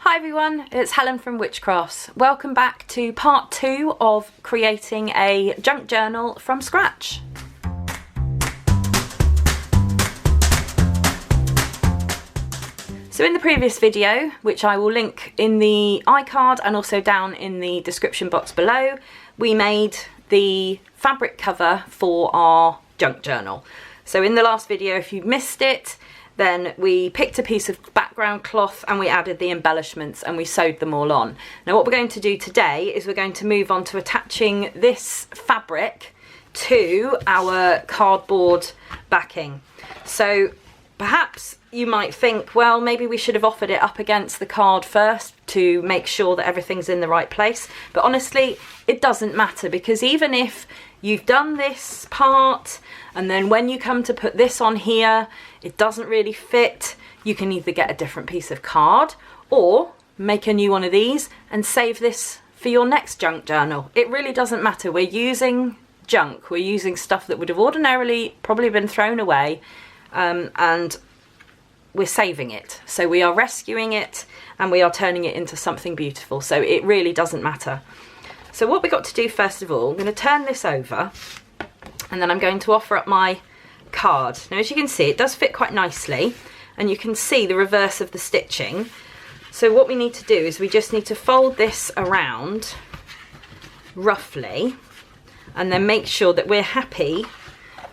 Hi everyone, it's Helen from Wychcrafts. Welcome back to part 2 of creating a junk journal from scratch. So in the previous video, which I will link in the iCard and also down in the description box below, we made the fabric cover for our junk journal. So in the last video, if you missed it, then we picked a piece of background cloth and we added the embellishments and we sewed them all on. Now what we're going to do today is we're going to move on to attaching this fabric to our cardboard backing. So perhaps you might think, well, maybe we should have offered it up against the card first to make sure that everything's in the right place. But honestly, it doesn't matter, because even if you've done this part and then when you come to put this on here, it doesn't really fit, you can either get a different piece of card or make a new one of these and save this for your next junk journal. It really doesn't matter. We're using junk, we're using stuff that would have ordinarily probably been thrown away, and we're saving it. So we are rescuing it and we are turning it into something beautiful. So it really doesn't matter. So what we've got to do first of all, I'm going to turn this over and then I'm going to offer up my card. Now as you can see, it does fit quite nicely and you can see the reverse of the stitching. So what we need to do is we just need to fold this around roughly and then make sure that we're happy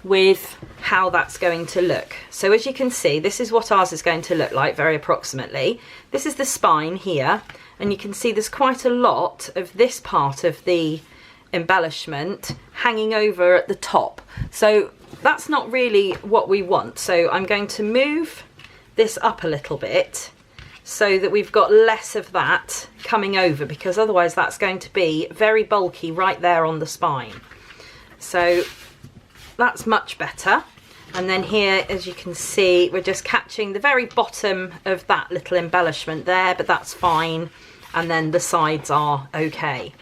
with how that's going to look. So as you can see, this is what ours is going to look like very approximately. This is the spine here, and you can see there's quite a lot of this part of the embellishment hanging over at the top. So that's not really what we want. So I'm going to move this up a little bit so that we've got less of that coming over, because otherwise that's going to be very bulky right there on the spine. So that's much better. And then here, as you can see, we're just catching the very bottom of that little embellishment there, but that's fine. And then the sides are okay.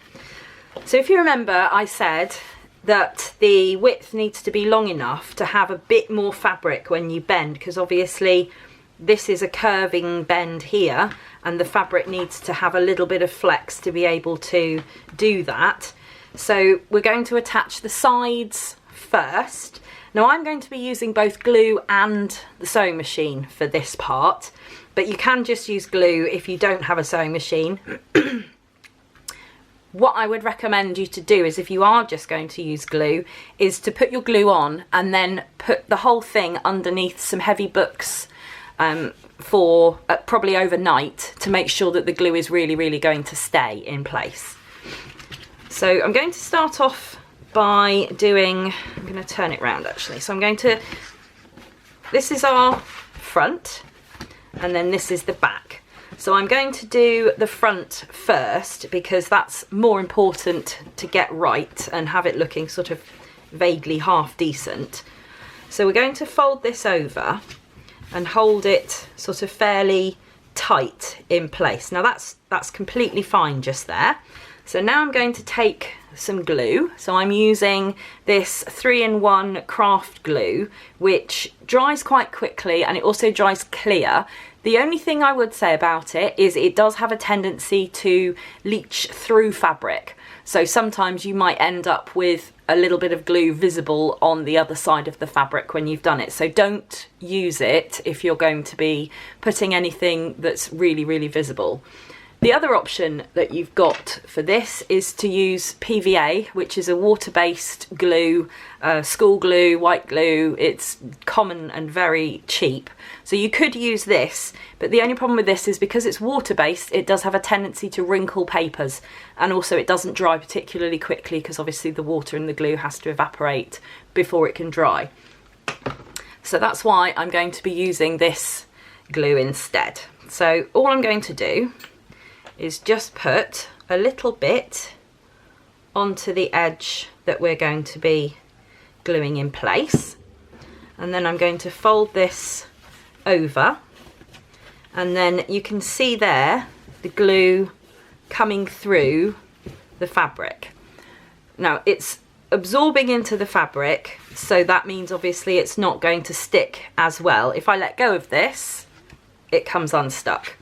So if you remember, I said that the width needs to be long enough to have a bit more fabric when you bend, because obviously this is a curving bend here and the fabric needs to have a little bit of flex to be able to do that. So we're going to attach the sides first. Now I'm going to be using both glue and the sewing machine for this part, but you can just use glue if you don't have a sewing machine. What I would recommend you to do is, if you are just going to use glue, is to put your glue on and then put the whole thing underneath some heavy books for probably overnight, to make sure that the glue is really going to stay in place. So I'm going to start off by doing, I'm going to turn it round actually. So I'm going to, this is our front and then this is the back. So I'm going to do the front first because that's more important to get right and have it looking sort of vaguely half decent. So we're going to fold this over and hold it sort of fairly tight in place. Now that's completely fine just there. So now I'm going to take some glue. So I'm using this 3-in-1 craft glue, which dries quite quickly and it also dries clear. The only thing I would say about it is it does have a tendency to leach through fabric. So sometimes you might end up with a little bit of glue visible on the other side of the fabric when you've done it. So don't use it if you're going to be putting anything that's really visible. The other option that you've got for this is to use PVA, which is a water-based glue, school glue, white glue. It's common and very cheap. So you could use this, but the only problem with this is because it's water-based, it does have a tendency to wrinkle papers, and also it doesn't dry particularly quickly because obviously the water in the glue has to evaporate before it can dry. So that's why I'm going to be using this glue instead. So all I'm going to do is just put a little bit onto the edge that we're going to be gluing in place, and then I'm going to fold this over, and then you can see there the glue coming through the fabric. Now it's absorbing into the fabric, so that means obviously it's not going to stick as well. If I let go of this, it comes unstuck.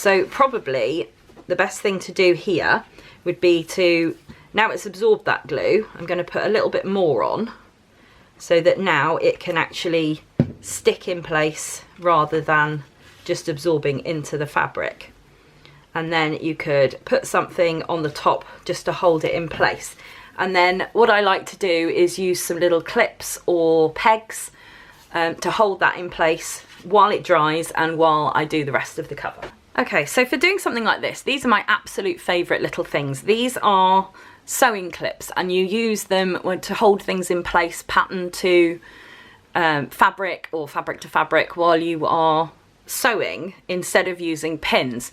So probably the best thing to do here would be to, now it's absorbed that glue, I'm going to put a little bit more on so that now it can actually stick in place rather than just absorbing into the fabric. And then you could put something on the top just to hold it in place. And then what I like to do is use some little clips or pegs to hold that in place while it dries and while I do the rest of the cover. Okay, so for doing something like this, these are my absolute favourite little things. These are sewing clips, and you use them to hold things in place, pattern to fabric or fabric to fabric, while you are sewing instead of using pins.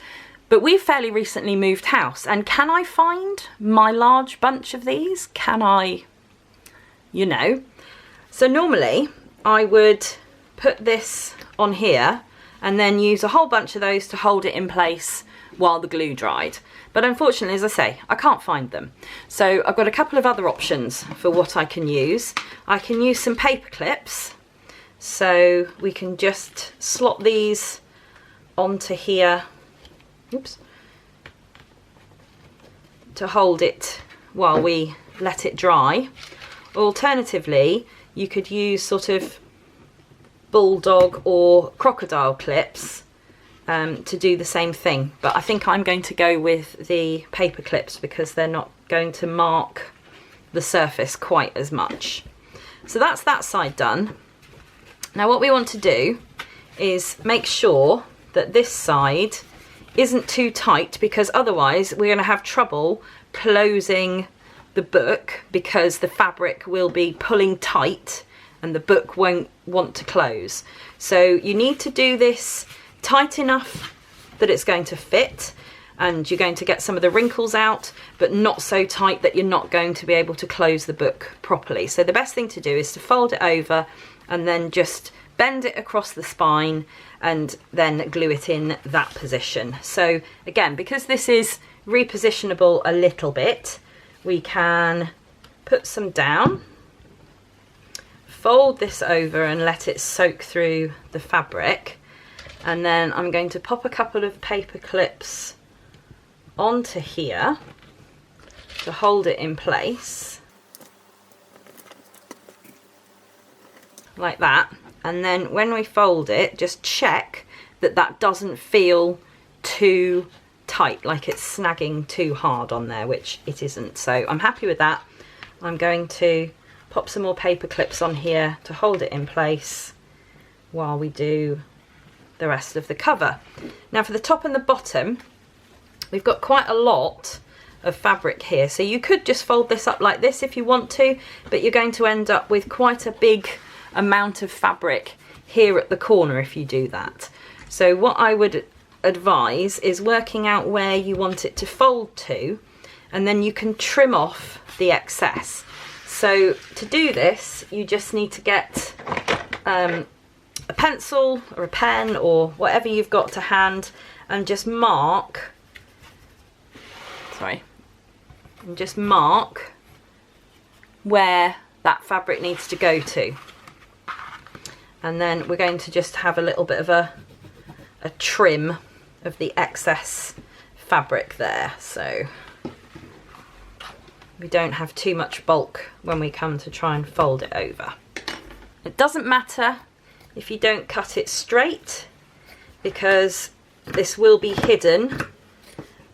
But we fairly recently moved house, and can I find my large bunch of these? Can I, you know? So normally I would put this on here and then use a whole bunch of those to hold it in place while the glue dried. But unfortunately, as I say, I can't find them. So I've got a couple of other options for what I can use. I can use some paper clips. So we can just slot these onto here, oops, to hold it while we let it dry. Alternatively, you could use sort of bulldog or crocodile clips to do the same thing, but I think I'm going to go with the paper clips because they're not going to mark the surface quite as much. So that's that side done. Now what we want to do is make sure that this side isn't too tight, because otherwise we're going to have trouble closing the book because the fabric will be pulling tight and the book won't want to close. So you need to do this tight enough that it's going to fit and you're going to get some of the wrinkles out, but not so tight that you're not going to be able to close the book properly. So the best thing to do is to fold it over and then just bend it across the spine and then glue it in that position. So again, because this is repositionable a little bit, we can put some down, fold this over and let it soak through the fabric, and then I'm going to pop a couple of paper clips onto here to hold it in place like that. And then when we fold it, just check that that doesn't feel too tight, like it's snagging too hard on there, which it isn't. So I'm happy with that. I'm going to pop some more paper clips on here to hold it in place while we do the rest of the cover. Now for the top and the bottom, we've got quite a lot of fabric here. So you could just fold this up like this if you want to, but you're going to end up with quite a big amount of fabric here at the corner if you do that. So what I would advise is working out where you want it to fold to, and then you can trim off the excess. So to do this, you just need to get a pencil or a pen or whatever you've got to hand and just mark, where that fabric needs to go to. And then we're going to just have a little bit of a trim of the excess fabric there, so we don't have too much bulk when we come to try and fold it over. It doesn't matter if you don't cut it straight, because this will be hidden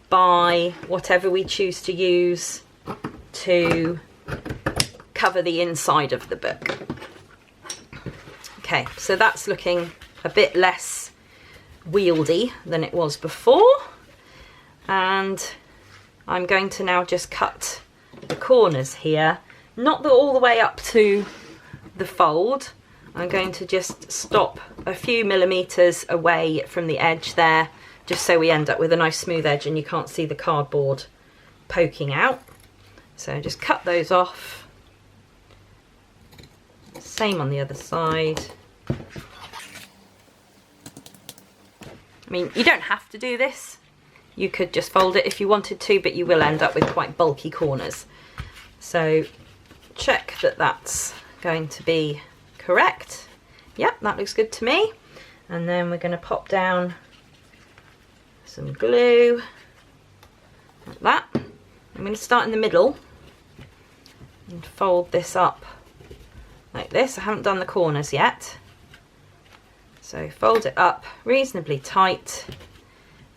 by whatever we choose to use to cover the inside of the book. Okay, so that's looking a bit less wieldy than it was before, and I'm going to now just cut the corners here, not all the way up to the fold. I'm going to just stop a few millimeters away from the edge there, just so we end up with a nice smooth edge and you can't see the cardboard poking out. So just cut those off. Same on the other side. I mean, you don't have to do this. You could just fold it if you wanted to, but you will end up with quite bulky corners. So check that that's going to be correct. Yep, that looks good to me. And then we're going to pop down some glue, like that. I'm going to start in the middle and fold this up like this. I haven't done the corners yet. So fold it up reasonably tight.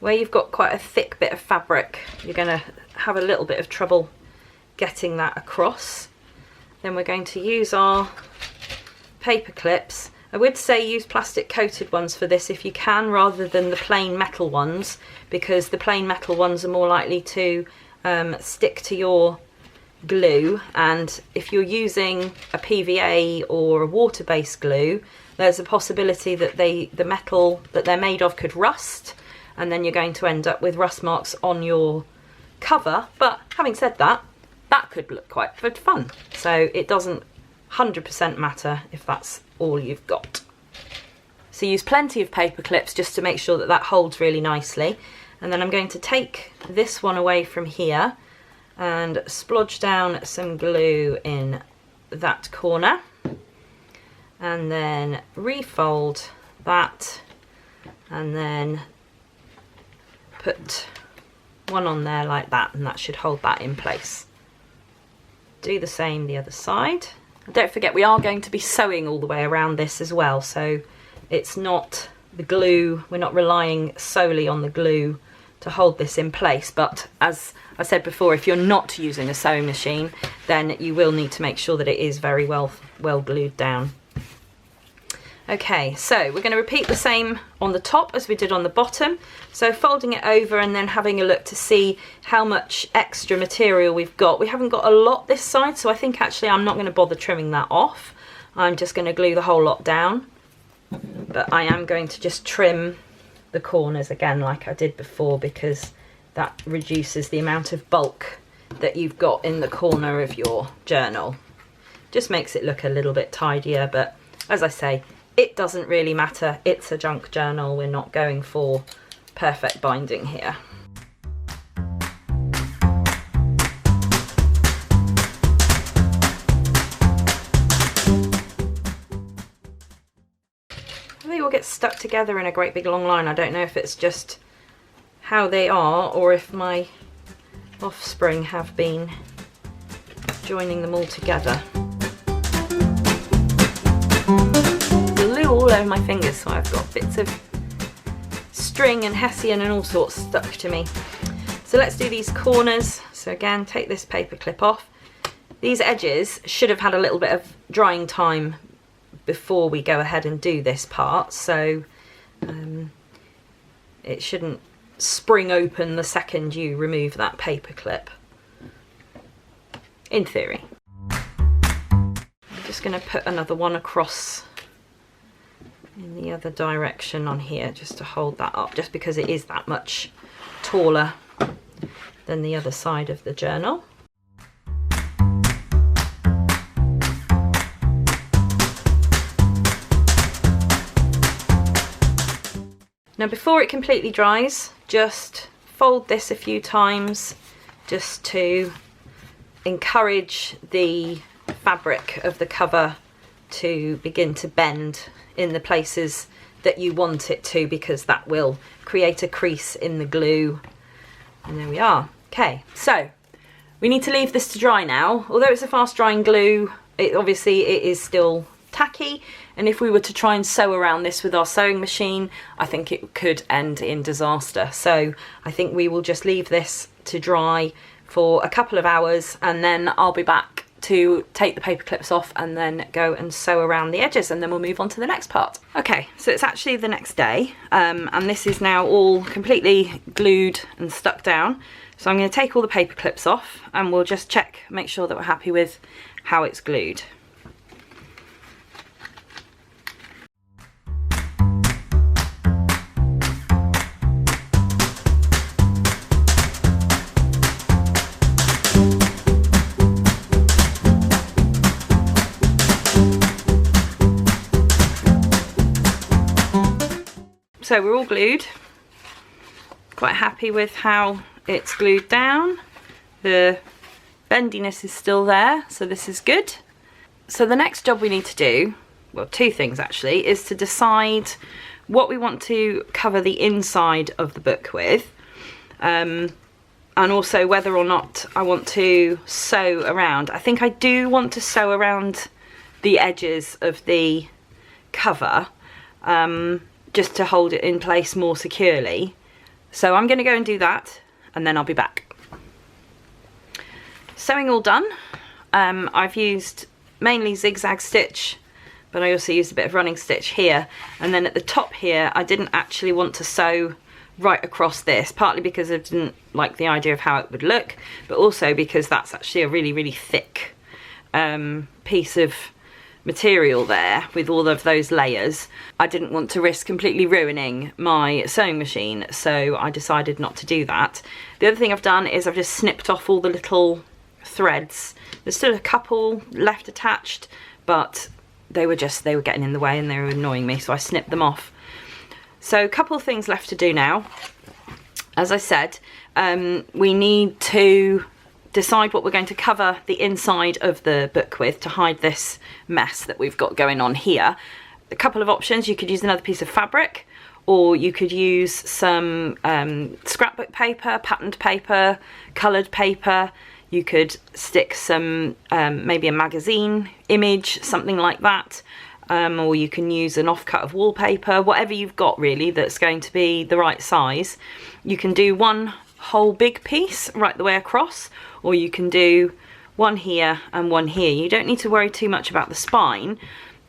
Where you've got quite a thick bit of fabric, you're going to have a little bit of trouble getting that across. Then we're going to use our paper clips. I would say use plastic coated ones for this if you can, rather than the plain metal ones, because the plain metal ones are more likely to stick to your glue, and if you're using a PVA or a water-based glue, there's a possibility that the metal that they're made of could rust, and then you're going to end up with rust marks on your cover. But having said that, that could look quite fun, so it doesn't 100% matter if that's all you've got. So use plenty of paper clips just to make sure that that holds really nicely. And then I'm going to take this one away from here and splodge down some glue in that corner, and then refold that, and then put one on there like that, and that should hold that in place. Do the same the other side. And don't forget, we are going to be sewing all the way around this as well, so it's not the glue, we're not relying solely on the glue to hold this in place. But as I said before, if you're not using a sewing machine, then you will need to make sure that it is very well glued down. Okay, so we're going to repeat the same on the top as we did on the bottom. So folding it over and then having a look to see how much extra material we've got. We haven't got a lot this side, so I think actually I'm not going to bother trimming that off. I'm just going to glue the whole lot down. But I am going to just trim the corners again like I did before, because that reduces the amount of bulk that you've got in the corner of your journal. Just makes it look a little bit tidier, but as I say, it doesn't really matter. It's a junk journal. We're not going for perfect binding here. They all get stuck together in a great big long line. I don't know if it's just how they are, or if my offspring have been joining them all together. Glue all over my fingers, so I've got bits of string and hessian and all sorts stuck to me. So let's do these corners. So again, take this paper clip off. These edges should have had a little bit of drying time before we go ahead and do this part, so it shouldn't spring open the second you remove that paper clip, in theory. I'm just going to put another one across in the other direction on here, just to hold that up, just because it is that much taller than the other side of the journal. Now before it completely dries, just fold this a few times just to encourage the fabric of the cover to begin to bend in the places that you want it to, because that will create a crease in the glue. And there we are. Okay, so we need to leave this to dry now. Although it's a fast drying glue, obviously it is still tacky, and if we were to try and sew around this with our sewing machine, I think it could end in disaster. So I think we will just leave this to dry for a couple of hours, and then I'll be back to take the paper clips off and then go and sew around the edges, and then we'll move on to the next part. Okay, so it's actually the next day, and this is now all completely glued and stuck down. So I'm going to take all the paper clips off and we'll just check, make sure that we're happy with how it's glued. So we're all glued, quite happy with how it's glued down. The bendiness is still there, so this is good. So the next job we need to do, well, two things actually, is to decide what we want to cover the inside of the book with, and also whether or not I want to sew around. I think I do want to sew around the edges of the cover, just to hold it in place more securely. So I'm going to go and do that, and then I'll be back. Sewing all done. I've used mainly zigzag stitch, but I also used a bit of running stitch here, and then at the top here I didn't actually want to sew right across this, partly because I didn't like the idea of how it would look, but also because that's actually a really thick piece of material there with all of those layers. I didn't want to risk completely ruining my sewing machine, so I decided not to do that. The other thing I've done is I've just snipped off all the little threads. There's still a couple left attached, but they were getting in the way and they were annoying me, so I snipped them off. So a couple of things left to do now. As I said, we need to decide what we're going to cover the inside of the book with to hide this mess that we've got going on here. A couple of options: you could use another piece of fabric, or you could use some scrapbook paper, patterned paper, coloured paper. You could stick some, maybe a magazine image, something like that, or you can use an offcut of wallpaper, whatever you've got really that's going to be the right size. You can do one whole big piece right the way across, or you can do one here and one here. You don't need to worry too much about the spine,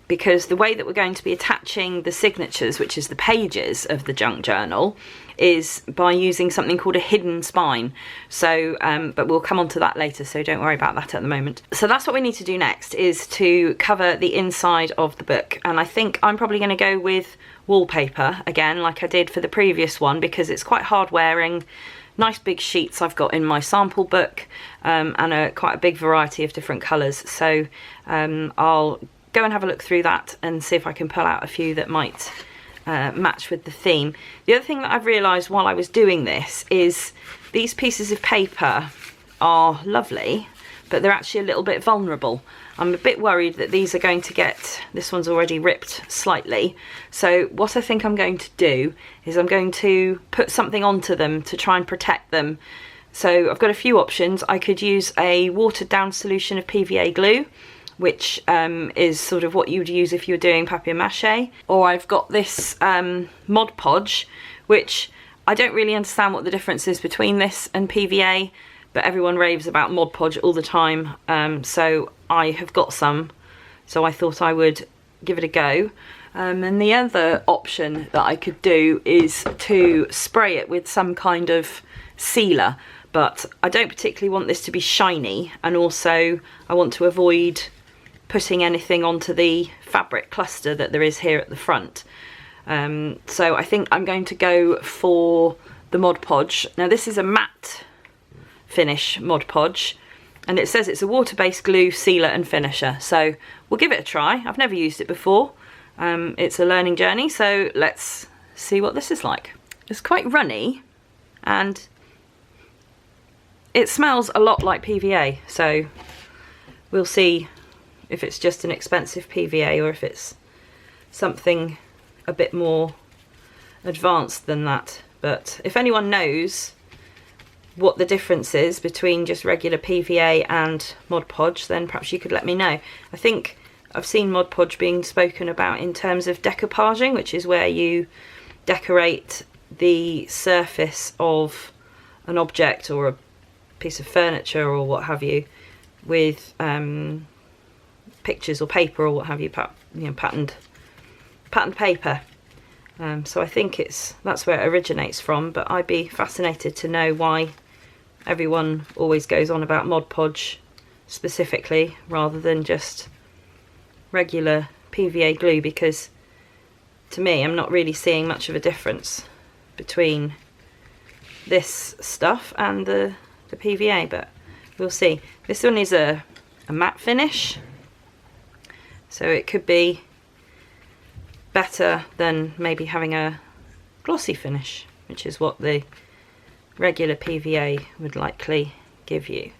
because the way that we're going to be attaching the signatures, which is the pages of the junk journal, is by using something called a hidden spine. So, but we'll come on to that later, so don't worry about that at the moment. So that's what we need to do next, is to cover the inside of the book. And I think I'm probably going to go with wallpaper again, like I did for the previous one, because it's quite hard wearing. Nice big sheets I've got in my sample book, and quite a big variety of different colours. So I'll go and have a look through that and see if I can pull out a few that might match with the theme. The other thing that I've realised while I was doing this is these pieces of paper are lovely, but they're actually a little bit vulnerable. I'm a bit worried that these are going to get, this one's already ripped slightly. So what I think I'm going to do is I'm going to put something onto them to try and protect them. So I've got a few options. I could use a watered down solution of PVA glue, which is sort of what you would use if you were doing papier-mâché. Or I've got this Mod Podge, which I don't really understand what the difference is between this and PVA, but everyone raves about Mod Podge all the time, so I have got some, so I thought I would give it a go. And the other option that I could do is to spray it with some kind of sealer, but I don't particularly want this to be shiny, and also I want to avoid putting anything onto the fabric cluster that there is here at the front. So I think I'm going to go for the Mod Podge. Now this is a matte finish Mod Podge, and it says it's a water-based glue, sealer and finisher, so we'll give it a try. I've never used it before. It's a learning journey, so let's see what this is like. It's quite runny and it smells a lot like PVA, so we'll see if it's just an expensive PVA or if it's something a bit more advanced than that. But if anyone knows what the difference is between just regular PVA and Mod Podge, then perhaps you could let me know. I think I've seen Mod Podge being spoken about in terms of decoupaging, which is where you decorate the surface of an object or a piece of furniture or what have you with pictures or paper or what have you, patterned paper. So I think that's where it originates from, but I'd be fascinated to know why everyone always goes on about Mod Podge specifically rather than just regular PVA glue, because to me I'm not really seeing much of a difference between this stuff and the PVA, but we'll see. This one is a matte finish, so it could be better than maybe having a glossy finish, which is what the regular PVA would likely give you.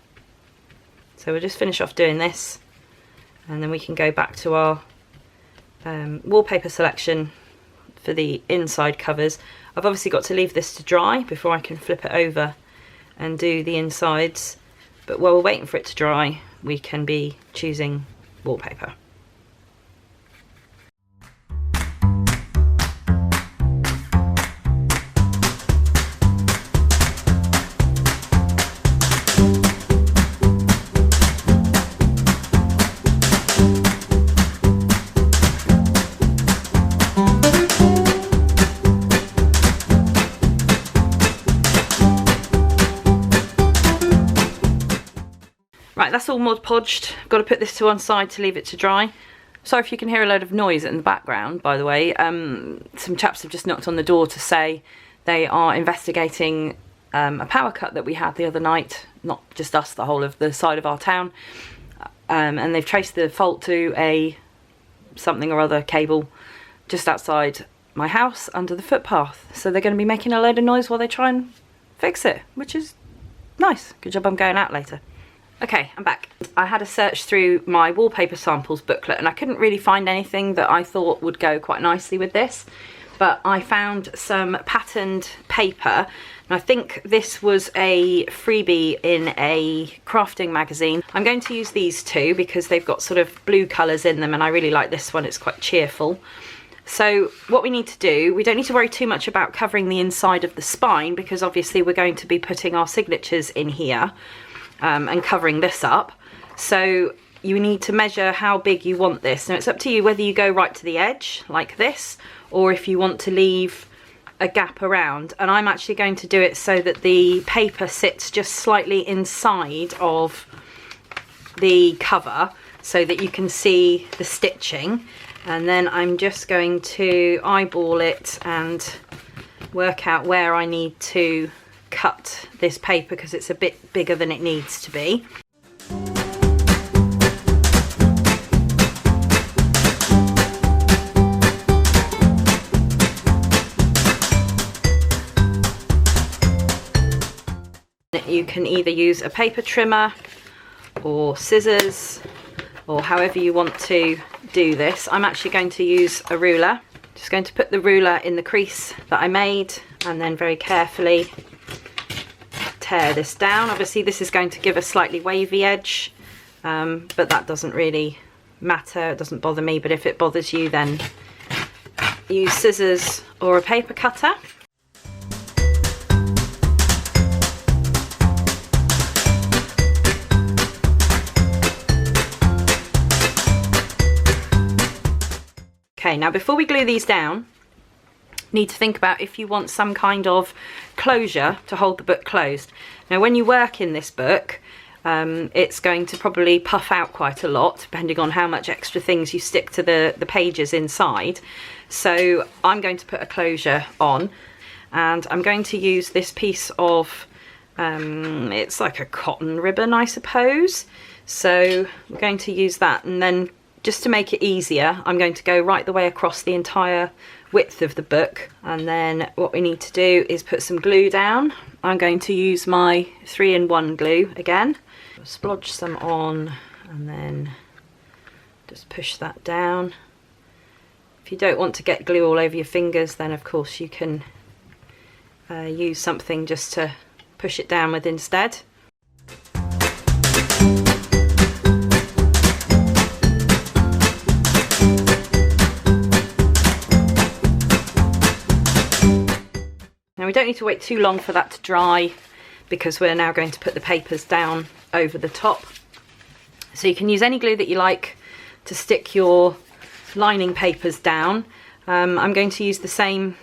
So we'll just finish off doing this, and then we can go back to our wallpaper selection, for the inside covers. I've obviously got to leave this to dry before I can flip it over and do the insides, but while we're waiting for it to dry we can be choosing wallpaper. Right, that's all Mod Podged. I've got to put this to one side to leave it to dry. Sorry if you can hear a load of noise in the background, by the way. Some chaps have just knocked on the door to say they are investigating a power cut that we had the other night. Not just us, the whole of the side of our town. And they've traced the fault to a something or other cable just outside my house under the footpath. So they're going to be making a load of noise while they try and fix it, which is nice. Good job I'm going out later. Okay, I'm back. I had a search through my wallpaper samples booklet and I couldn't really find anything that I thought would go quite nicely with this, but I found some patterned paper, and I think this was a freebie in a crafting magazine. I'm going to use these two because they've got sort of blue colours in them and I really like this one, it's quite cheerful. So what we need to do, we don't need to worry too much about covering the inside of the spine because obviously we're going to be putting our signatures in here. And covering this up. So you need to measure how big you want this. Now it's up to you whether you go right to the edge like this or if you want to leave a gap around, and I'm actually going to do it so that the paper sits just slightly inside of the cover so that you can see the stitching, and then I'm just going to eyeball it and work out where I need to cut this paper because it's a bit bigger than it needs to be. You can either use a paper trimmer or scissors or however you want to do this. I'm actually going to use a ruler. Just going to put the ruler in the crease that I made and then very carefully tear this down. Obviously this is going to give a slightly wavy edge, but that doesn't really matter, it doesn't bother me, but if it bothers you then use scissors or a paper cutter. Okay, now before we glue these down, need to think about if you want some kind of closure to hold the book closed. Now when you work in this book, it's going to probably puff out quite a lot depending on how much extra things you stick to the pages inside. So I'm going to put a closure on, and I'm going to use this piece of, it's like a cotton ribbon I suppose. So we're going to use that, and then just to make it easier I'm going to go right the way across the entire width of the book, and then what we need to do is put some glue down. I'm going to use my 3-in-1 glue again, splodge some on and then just push that down. If you don't want to get glue all over your fingers, then of course you can use something just to push it down with instead. Now we don't need to wait too long for that to dry because we're now going to put the papers down over the top. So you can use any glue that you like to stick your lining papers down. I'm going to use the same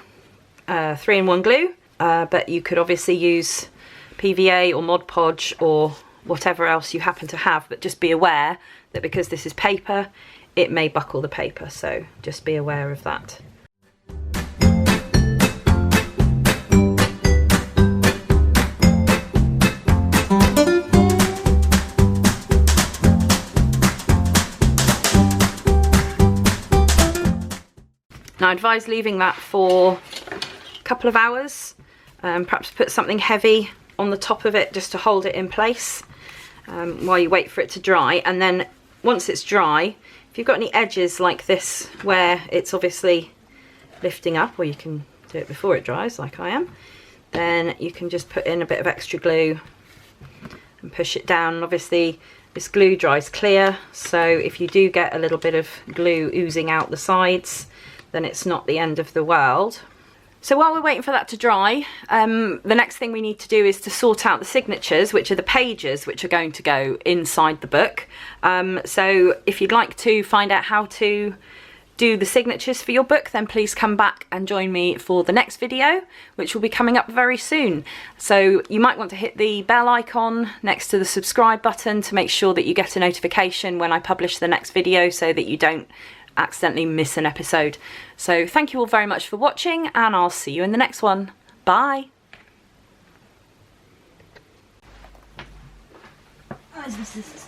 3-in-1 glue, but you could obviously use PVA or Mod Podge or whatever else you happen to have, but just be aware that because this is paper, it may buckle the paper, so just be aware of that. Now I advise leaving that for a couple of hours, perhaps put something heavy on the top of it just to hold it in place while you wait for it to dry, and then once it's dry, if you've got any edges like this where it's obviously lifting up, or you can do it before it dries like I am, then you can just put in a bit of extra glue and push it down. And obviously this glue dries clear, so if you do get a little bit of glue oozing out the sides, then it's not the end of the world. So while we're waiting for that to dry, the next thing we need to do is to sort out the signatures, which are the pages which are going to go inside the book. So if you'd like to find out how to do the signatures for your book, then please come back and join me for the next video, which will be coming up very soon. So you might want to hit the bell icon next to the subscribe button to make sure that you get a notification when I publish the next video, so that you don't accidentally miss an episode. So thank you all very much for watching, and I'll see you in the next one. Bye. Oh, this is